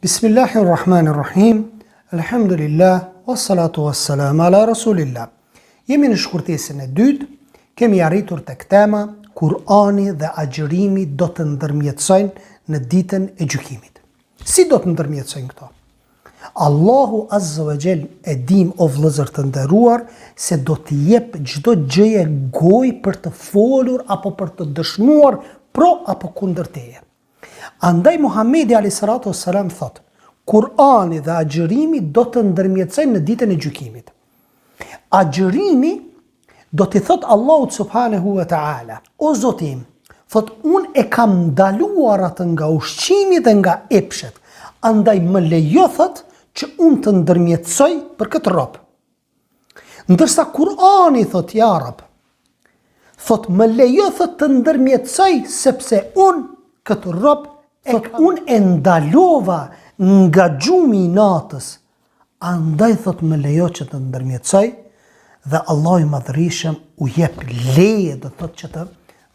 Bismillahirrahmanirrahim. Alhamdulillah, wassalatu wassalam ala rasulillah. Jemi në shkurtesën e dytë, kemi arritur tek tema Kur'ani dhe agjërimi do të ndërmjetësojnë në ditën e gjykimit. Si do të ndërmjetësojnë këto? Allahu Azza wa Jall e dim o vëllezër të nderuar se do të jep çdo gjëje gojë për të folur apo për të dëshmuar pro apo kundër teje. Andaj Muhamedi a.s. thot, Kur'ani dhe agjërimi do të ndërmjetësojnë në ditën e gjykimit. Agjërimi do t'i thot Allahu subhanahu wa ta'ala, o Zoti im, thot unë e kam ndaluar atë nga ushqimi dhe nga epshet, andaj më lejo thot që unë të ndërmjetësoj për këtë rob. Ndërsa Kur'ani thot ja Rab, thot më lejo thot të ndërmjetësoj sepse unë këtë rob thot unë e ndalova nga gjumi i natës, andaj thot më lejo që të ndërmjetësoj dhe Allah i madhërishëm u jep leje dhe thot që të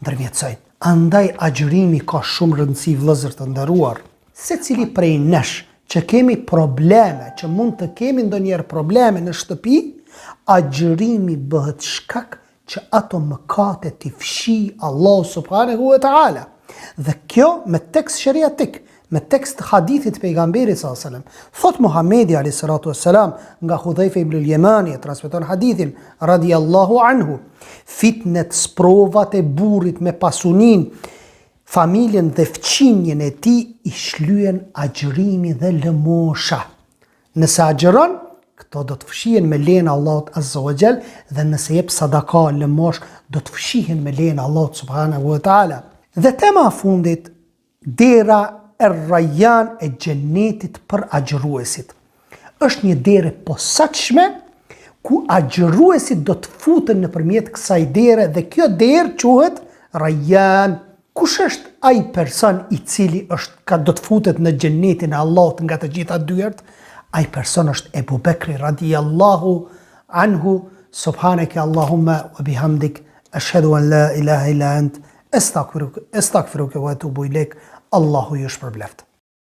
ndërmjetësoj. Andaj agjërimi ka shumë rëndësi vëllezër të nderuar. Se cili prej nesh që kemi probleme, që mund të kemi ndonjëherë probleme në shtëpi, agjërimi bëhet shkak që ato mëkate t'i fshi Allah subhanahu wa ta'ala. Dhe kjo me tekst shariatik, me tekst hadithit pejgamberit sallallahu alaihi wasallam. Thot Muhamedi alayhi salatu wassalam nga Hudhaifa ibn al-Yamani, transmeton hadithin radiyallahu anhu, fitnet, sprovat e burrit me pasunin, familjen dhe fqinjen e tij i shlyen agjërimi dhe lëmosha. Nëse agjeron, këto do të fshihen me lejen e Allahut Azza wa Jall, dhe nëse jep sadaka lëmosh, do të fshihen me lejen e Allahut subhanahu wa ta'ala. Dhe tema e fundit, dera e Rayyan e xhenetit për agjëruesit. Është një derë posaçme ku agjëruesit do të futen nëpërmjet kësaj dere dhe kjo derë quhet Rayyan. Kush është ai person i cili do të futet në xhenetin e Allahut nga të gjitha dyert? Ai person është Ebu Bekri radiyallahu anhu. Subhanaka Allahumma wa bihamdik, ashhadu an la ilaha illa ant, astaghfiruka wa atubu ilaik. Allahu ju shpërbleft.